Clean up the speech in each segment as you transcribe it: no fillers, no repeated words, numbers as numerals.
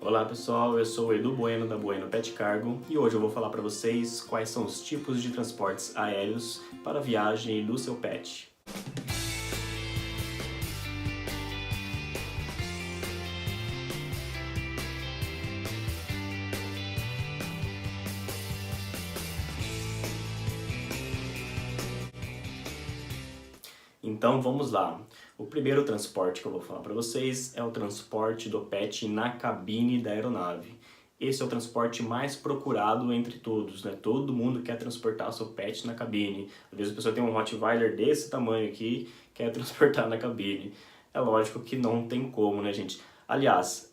Olá pessoal, eu sou o Edu Bueno da Bueno Pet Cargo e hoje eu vou falar para vocês quais são os tipos de transportes aéreos para a viagem do seu pet. Então vamos lá. O primeiro transporte que eu vou falar para vocês é o transporte do pet na cabine da aeronave. Esse é o transporte mais procurado entre todos, né? Todo mundo quer transportar seu pet na cabine. Às vezes a pessoa tem um Rottweiler desse tamanho aqui, quer transportar na cabine. É lógico que não tem como, né, gente? Aliás,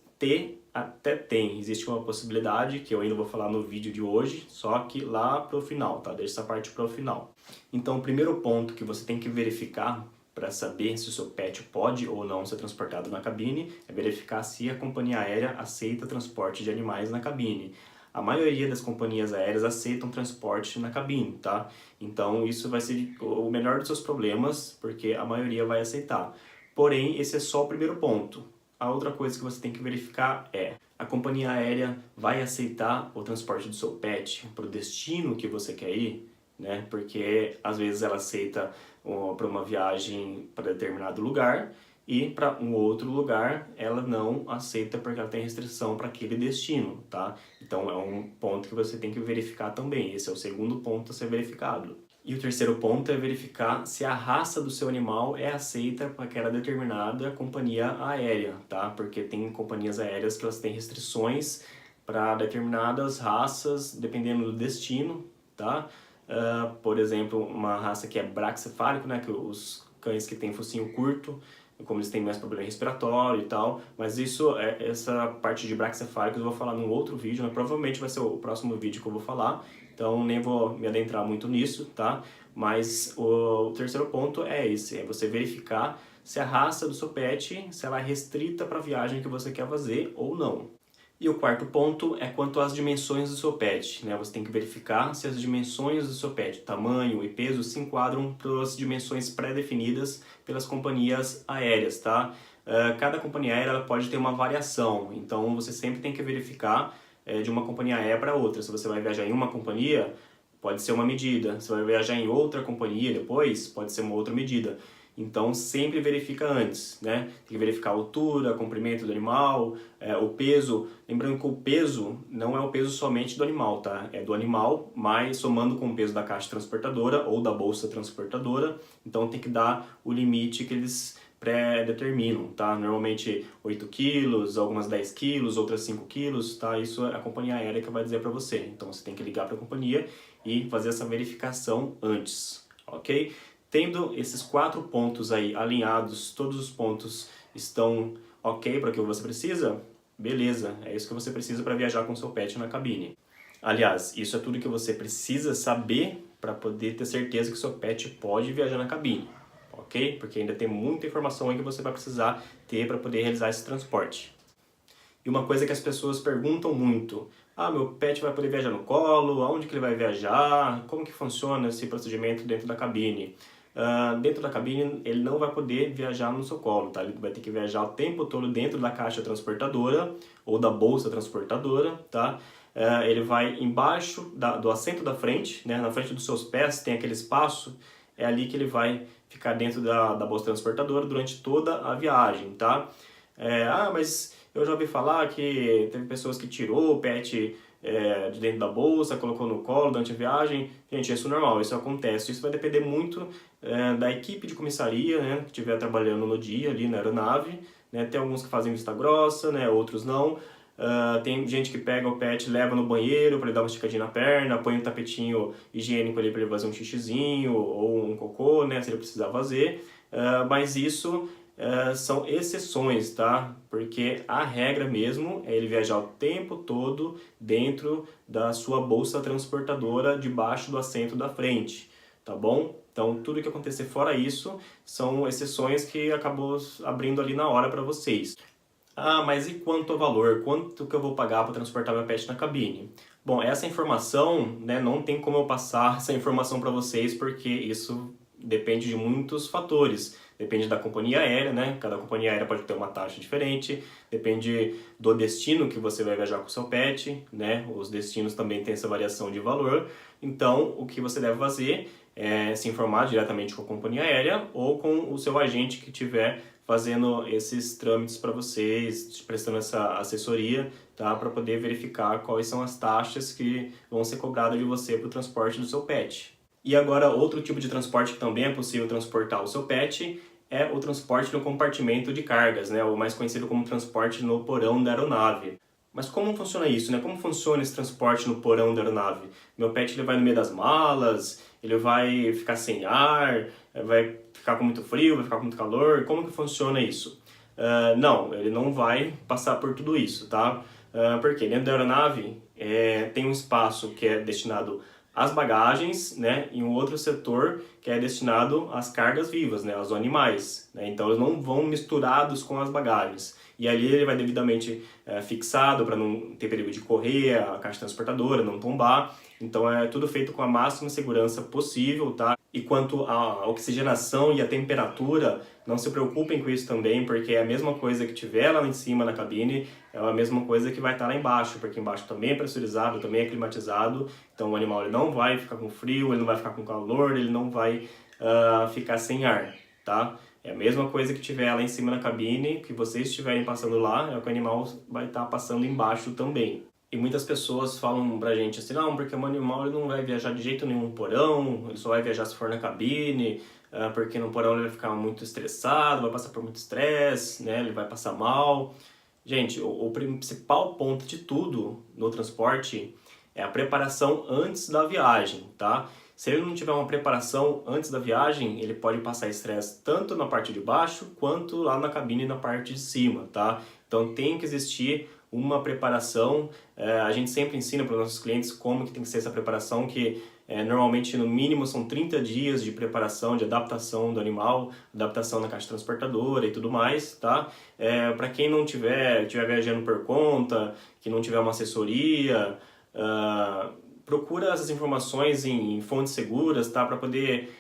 até tem. Existe uma possibilidade que eu ainda vou falar no vídeo de hoje, só que lá pro final, tá? Deixa essa parte pro final. Então, o primeiro ponto que você tem que verificar para saber se o seu pet pode ou não ser transportado na cabine é verificar se a companhia aérea aceita transporte de animais na cabine. A maioria das companhias aéreas aceitam transporte na cabine, tá? Então isso vai ser o menor dos seus problemas, porque a maioria vai aceitar. Porém, esse é só o primeiro ponto. A outra coisa que você tem que verificar é: a companhia aérea vai aceitar o transporte do seu pet para o destino que você quer ir? Né? Porque às vezes ela aceita para uma viagem para determinado lugar e para um outro lugar ela não aceita porque ela tem restrição para aquele destino, tá? Então é um ponto que você tem que verificar também. Esse é o segundo ponto a ser verificado. E o terceiro ponto é verificar se a raça do seu animal é aceita para aquela determinada companhia aérea, tá? Porque tem companhias aéreas que elas têm restrições para determinadas raças, dependendo do destino, tá? Por exemplo, uma raça que é braquicefálico, né, que os cães que têm focinho curto, como eles têm mais problema respiratório e tal, mas essa parte de braquicefálicos eu vou falar num outro vídeo, né? Provavelmente vai ser o próximo vídeo que eu vou falar, então nem vou me adentrar muito nisso, tá? Mas o terceiro ponto é esse, é você verificar se a raça do seu pet, se ela é restrita para a viagem que você quer fazer ou não. E o quarto ponto é quanto às dimensões do seu pet, né? Você tem que verificar se as dimensões do seu pet, tamanho e peso, se enquadram para as dimensões pré-definidas pelas companhias aéreas, tá? Cada companhia aérea ela pode ter uma variação, então você sempre tem que verificar de uma companhia aérea para outra. Se você vai viajar em uma companhia, pode ser uma medida. Se vai viajar em outra companhia depois, pode ser uma outra medida. Então sempre verifica antes, né? Tem que verificar a altura, comprimento do animal, o peso. Lembrando que o peso não é o peso somente do animal, tá? É do animal, mas somando com o peso da caixa transportadora ou da bolsa transportadora. Então tem que dar o limite que eles pré-determinam, tá? Normalmente 8 quilos, algumas 10 quilos, outras 5 quilos, tá? Isso é a companhia aérea que vai dizer para você. Então você tem que ligar para a companhia e fazer essa verificação antes, ok? Tendo esses 4 pontos aí alinhados, todos os pontos estão ok para o que você precisa, beleza, é isso que você precisa para viajar com seu pet na cabine. Aliás, isso é tudo que você precisa saber para poder ter certeza que seu pet pode viajar na cabine, ok? Porque ainda tem muita informação aí que você vai precisar ter para poder realizar esse transporte. E uma coisa que as pessoas perguntam muito: meu pet vai poder viajar no colo? Aonde que ele vai viajar? Como que funciona esse procedimento dentro da cabine? Dentro da cabine ele não vai poder viajar no seu colo, tá? Ele vai ter que viajar o tempo todo dentro da caixa transportadora ou da bolsa transportadora, tá? Ele vai embaixo do assento da frente, né? Na frente dos seus pés tem aquele espaço, é ali que ele vai ficar dentro da bolsa transportadora durante toda a viagem, tá? Mas eu já ouvi falar que teve pessoas que tirou o pet de dentro da bolsa, colocou no colo durante a viagem. Gente, isso é normal, isso acontece. Isso vai depender muito da equipe de comissaria, né, que estiver trabalhando no dia ali na aeronave. Né? Tem alguns que fazem vista grossa, né, outros não. Tem gente que pega o pet, leva no banheiro para ele dar uma esticadinha na perna, põe um tapetinho higiênico ali para ele fazer um xixizinho ou um cocô, né, se ele precisar fazer. Mas isso são exceções, tá? Porque a regra mesmo é ele viajar o tempo todo dentro da sua bolsa transportadora debaixo do assento da frente, tá bom? Então tudo que acontecer fora isso são exceções que acabou abrindo ali na hora para vocês. Mas e quanto ao valor? Quanto que eu vou pagar para transportar meu pet na cabine? Bom, essa informação, né, não tem como eu passar essa informação para vocês porque isso depende de muitos fatores. depende da companhia aérea, né? Cada companhia aérea pode ter uma taxa diferente, depende do destino que você vai viajar com o seu pet, né? Os destinos também têm essa variação de valor. Então, o que você deve fazer é se informar diretamente com a companhia aérea ou com o seu agente que estiver fazendo esses trâmites para vocês, prestando essa assessoria, tá? Para poder verificar quais são as taxas que vão ser cobradas de você para o transporte do seu pet. E agora, outro tipo de transporte que também é possível transportar o seu pet é o transporte no compartimento de cargas, né? O mais conhecido como transporte no porão da aeronave. Mas como funciona isso, né? Como funciona esse transporte no porão da aeronave? Meu pet ele vai no meio das malas, ele vai ficar sem ar, vai ficar com muito frio, vai ficar com muito calor. Como que funciona isso? Não, ele não vai passar por tudo isso, tá? Porque dentro da aeronave tem um espaço que é destinado às bagagens, né? E um outro setor que é destinado às cargas vivas, né? Aos animais, né? Então eles não vão misturados com as bagagens. E ali ele vai devidamente fixado para não ter perigo de correr, a caixa transportadora, não tombar. Então é tudo feito com a máxima segurança possível, tá? E quanto à oxigenação e à temperatura, não se preocupem com isso também, porque é a mesma coisa que tiver lá em cima na cabine, é a mesma coisa que vai estar lá embaixo, porque embaixo também é pressurizado, também é climatizado, então o animal ele não vai ficar com frio, ele não vai ficar com calor, ele não vai ficar sem ar, tá? É a mesma coisa que tiver lá em cima na cabine, que vocês estiverem passando lá, é o que o animal vai estar passando embaixo também. E muitas pessoas falam pra gente assim, não, porque o animal ele não vai viajar de jeito nenhum no porão, ele só vai viajar se for na cabine, porque no porão ele vai ficar muito estressado, vai passar por muito estresse, né, ele vai passar mal. Gente, o principal ponto de tudo no transporte é a preparação antes da viagem, tá? Se ele não tiver uma preparação antes da viagem, ele pode passar estresse tanto na parte de baixo quanto lá na cabine na parte de cima, tá? Então tem que existir uma preparação. A gente sempre ensina para os nossos clientes como que tem que ser essa preparação, que normalmente no mínimo são 30 dias de preparação, de adaptação do animal, adaptação na caixa transportadora e tudo mais, tá? Para quem não estiver viajando por conta, que não tiver uma assessoria, procura essas informações em fontes seguras, tá? Para poder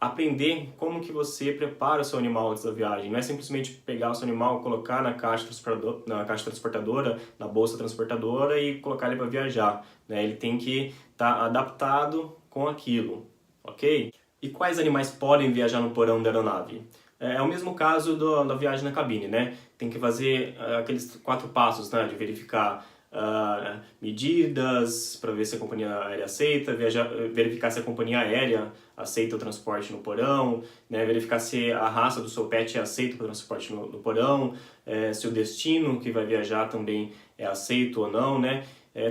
aprender como que você prepara o seu animal antes da viagem. Não é simplesmente pegar o seu animal, colocar na caixa transportadora, na bolsa transportadora e colocar ele para viajar, né? Ele tem que estar adaptado com aquilo, ok? E quais animais podem viajar no porão da aeronave? É o mesmo caso da viagem na cabine, né? Tem que fazer aqueles 4 passos, né? De verificar medidas para ver se a companhia aérea aceita, verificar se a companhia aérea aceita o transporte no porão, né, verificar se a raça do seu pet é aceita para o transporte no porão, se o destino que vai viajar também é aceito ou não, né?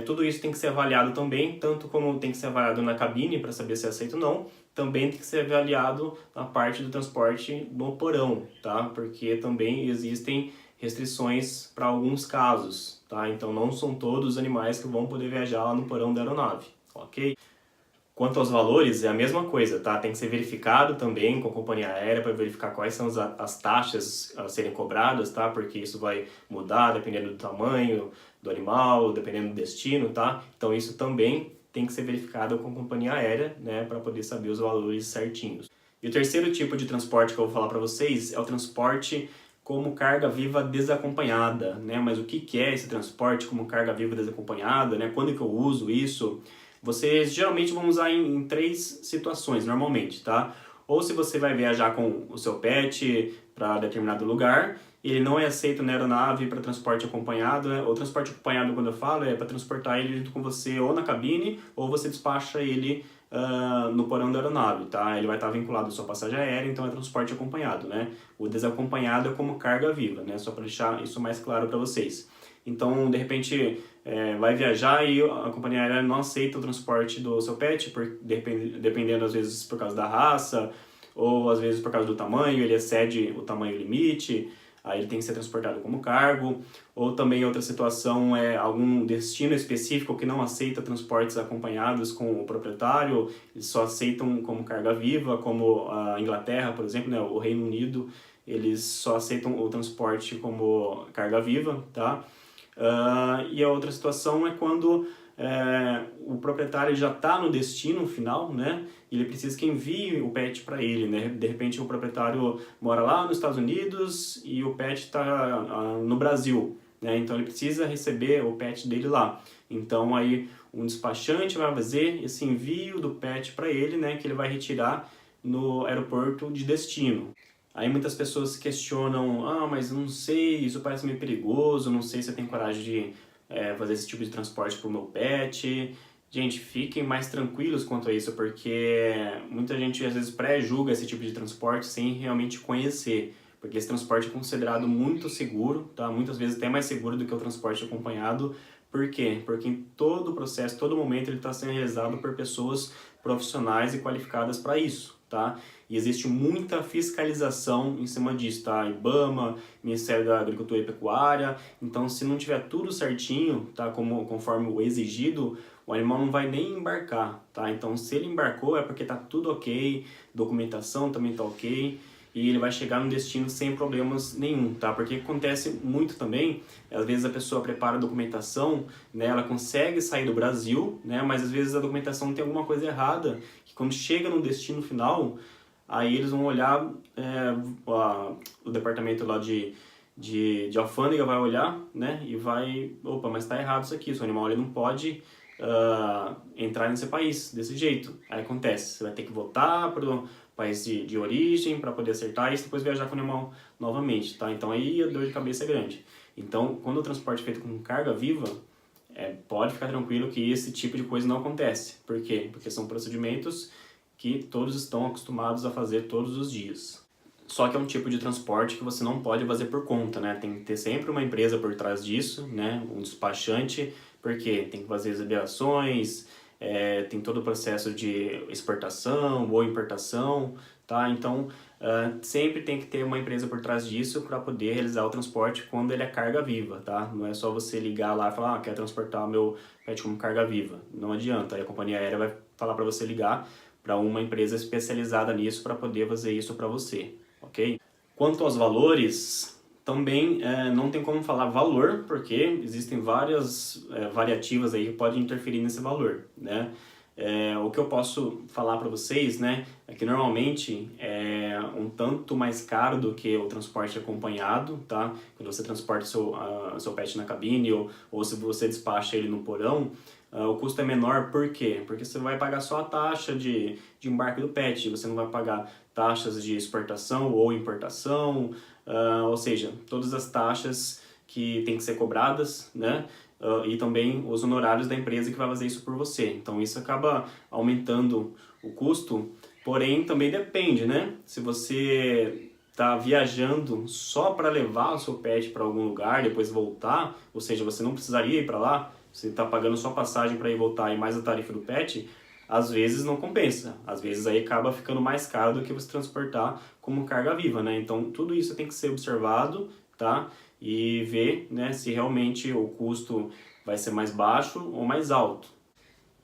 Tudo isso tem que ser avaliado também, tanto como tem que ser avaliado na cabine para saber se é aceito ou não, também tem que ser avaliado na parte do transporte no porão, tá? Porque também existem restrições para alguns casos, tá? Então não são todos os animais que vão poder viajar lá no porão da aeronave, ok? Quanto aos valores, é a mesma coisa, tá? Tem que ser verificado também com a companhia aérea para verificar quais são as taxas a serem cobradas, tá? Porque isso vai mudar dependendo do tamanho do animal, dependendo do destino, tá? Então isso também tem que ser verificado com a companhia aérea, né? Para poder saber os valores certinhos. E o terceiro tipo de transporte que eu vou falar para vocês é o transporte como carga viva desacompanhada, né? Mas o que é esse transporte como carga viva desacompanhada, né? Quando que eu uso isso? Vocês geralmente vão usar em 3 situações, normalmente, tá? Ou se você vai viajar com o seu pet para determinado lugar, e ele não é aceito na aeronave para transporte acompanhado, né? O transporte acompanhado, quando eu falo, é para transportar ele junto com você ou na cabine, ou você despacha ele no porão da aeronave, tá? Ele vai estar vinculado à sua passagem aérea, então é transporte acompanhado, né? O desacompanhado é como carga viva, né? Só para deixar isso mais claro para vocês. Então, de repente, vai viajar e a companhia aérea não aceita o transporte do seu pet, dependendo às vezes por causa da raça, ou às vezes por causa do tamanho, ele excede o tamanho limite, aí ele tem que ser transportado como cargo, ou também outra situação é algum destino específico que não aceita transportes acompanhados com o proprietário, eles só aceitam como carga viva, como a Inglaterra, por exemplo, né, o Reino Unido, eles só aceitam o transporte como carga viva, tá? E a outra situação é quando o proprietário já está no destino final, né? E ele precisa que envie o pet para ele, né? De repente o proprietário mora lá nos Estados Unidos e o pet está no Brasil, né? Então ele precisa receber o pet dele lá. Então aí um despachante vai fazer esse envio do pet para ele, né? Que ele vai retirar no aeroporto de destino. Aí muitas pessoas se questionam, mas não sei, isso parece meio perigoso, não sei se eu tenho coragem de fazer esse tipo de transporte para o meu pet. Gente, fiquem mais tranquilos quanto a isso, porque muita gente às vezes pré-julga esse tipo de transporte sem realmente conhecer, porque esse transporte é considerado muito seguro, tá? Muitas vezes até mais seguro do que o transporte acompanhado. Por quê? Porque em todo o processo, todo momento, ele está sendo realizado por pessoas profissionais e qualificadas para isso, tá? E existe muita fiscalização em cima disso, tá? IBAMA, Ministério da Agricultura e Pecuária. Então, se não tiver tudo certinho, tá? Conforme o exigido, o animal não vai nem embarcar, tá? Então, se ele embarcou é porque tá tudo ok, documentação também tá ok, e ele vai chegar no destino sem problemas nenhum, tá? Porque acontece muito também, às vezes a pessoa prepara a documentação, né? Ela consegue sair do Brasil, né? Mas às vezes a documentação tem alguma coisa errada, que quando chega no destino final, aí eles vão olhar, o departamento lá de alfândega vai olhar, né? E vai, opa, mas tá errado isso aqui, o seu animal ele não pode entrar nesse país desse jeito. Aí acontece, você vai ter que voltar para o país de origem para poder acertar e depois viajar com o animal novamente, tá? Então aí a dor de cabeça é grande. Então, quando o transporte é feito com carga viva, pode ficar tranquilo que esse tipo de coisa não acontece. Por quê? Porque são procedimentos que todos estão acostumados a fazer todos os dias. Só que é um tipo de transporte que você não pode fazer por conta, né? Tem que ter sempre uma empresa por trás disso, né? Um despachante, porque tem que fazer as liberações, tem todo o processo de exportação ou importação, tá? Então, sempre tem que ter uma empresa por trás disso para poder realizar o transporte quando ele é carga viva, tá? Não é só você ligar lá e falar, quero transportar o meu pet como carga viva. Não adianta, aí a companhia aérea vai falar para você ligar para uma empresa especializada nisso para poder fazer isso para você, ok? Quanto aos valores, também não tem como falar valor, porque existem várias variativas aí que podem interferir nesse valor, né? O que eu posso falar para vocês, né, é que normalmente é um tanto mais caro do que o transporte acompanhado, tá? Quando você transporta seu pet na cabine ou se você despacha ele no porão, o custo é menor, por quê? Porque você vai pagar só a taxa de embarque do pet, você não vai pagar taxas de exportação ou importação, ou seja, todas as taxas que têm que ser cobradas, né? E também os honorários da empresa que vai fazer isso por você. Então isso acaba aumentando o custo, porém também depende, né? Se você está viajando só para levar o seu pet para algum lugar, depois voltar, ou seja, você não precisaria ir para lá, você está pagando só passagem para ir voltar e mais a tarifa do pet, às vezes não compensa. Às vezes aí acaba ficando mais caro do que você transportar como carga viva, né? Então tudo isso tem que ser observado, tá? E ver, né, se realmente o custo vai ser mais baixo ou mais alto.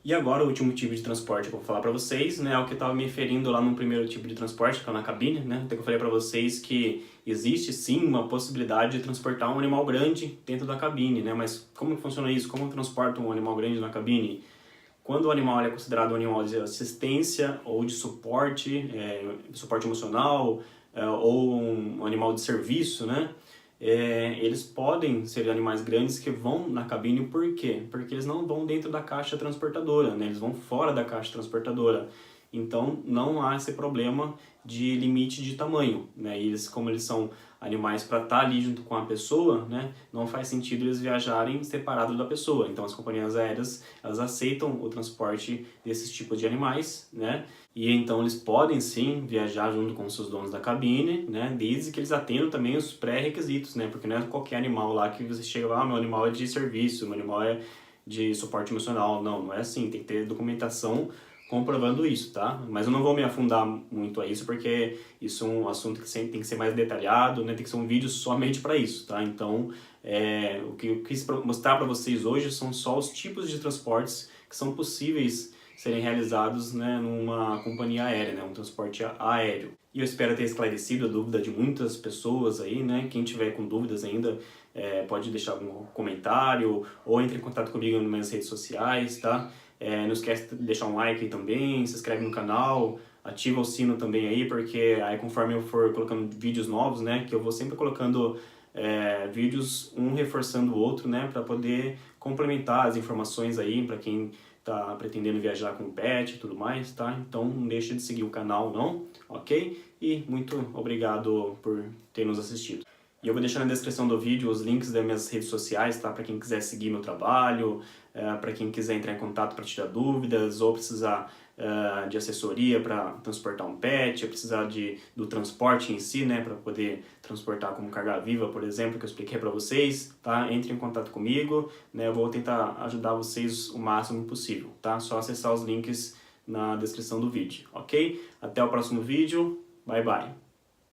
E agora o último tipo de transporte que eu vou falar para vocês, né, é o que eu estava me referindo lá no primeiro tipo de transporte, que é na cabine, né? Então eu falei para vocês que existe sim uma possibilidade de transportar um animal grande dentro da cabine, né? Mas como que funciona isso? Como transporta um animal grande na cabine? Quando o animal é considerado um animal de assistência ou de suporte, suporte emocional, ou um animal de serviço, né? Eles podem ser animais grandes que vão na cabine, por quê? Porque eles não vão dentro da caixa transportadora, né? Eles vão fora da caixa transportadora. Então não há esse problema de limite de tamanho, né? E como eles são animais para estar ali junto com a pessoa, né? Não faz sentido eles viajarem separados da pessoa. Então as companhias aéreas, elas aceitam o transporte desses tipos de animais, né? E então eles podem sim viajar junto com os seus donos da cabine, né? Desde que eles atendam também os pré-requisitos, né? Porque não é qualquer animal lá que você chega lá, meu animal é de serviço, meu animal é de suporte emocional. Não, não é assim. Tem que ter documentação comprovando isso, tá? Mas eu não vou me afundar muito a isso, porque isso é um assunto que sempre tem que ser mais detalhado, né? Tem que ser um vídeo somente para isso, tá? Então, o que eu quis mostrar para vocês hoje são só os tipos de transportes que são possíveis serem realizados, né, numa companhia aérea, né, um transporte aéreo. E eu espero ter esclarecido a dúvida de muitas pessoas aí, né? Quem tiver com dúvidas ainda, pode deixar algum comentário ou entre em contato comigo nas minhas redes sociais, tá? Não esquece de deixar um like aí também, se inscreve no canal, ativa o sino também aí, porque aí conforme eu for colocando vídeos novos, né, que eu vou sempre colocando vídeos um reforçando o outro, né, para poder complementar as informações aí para quem tá pretendendo viajar com pet e tudo mais, tá? Então não deixe de seguir o canal não, ok? E muito obrigado por ter nos assistido. E eu vou deixar na descrição do vídeo os links das minhas redes sociais, tá? Para quem quiser seguir meu trabalho, para quem quiser entrar em contato para tirar dúvidas ou precisar de assessoria para transportar um pet, ou precisar do transporte em si, né? Para poder transportar como carga viva, por exemplo, que eu expliquei para vocês, tá? Entre em contato comigo, né? Eu vou tentar ajudar vocês o máximo possível, tá? Só acessar os links na descrição do vídeo, ok? Até o próximo vídeo, bye bye!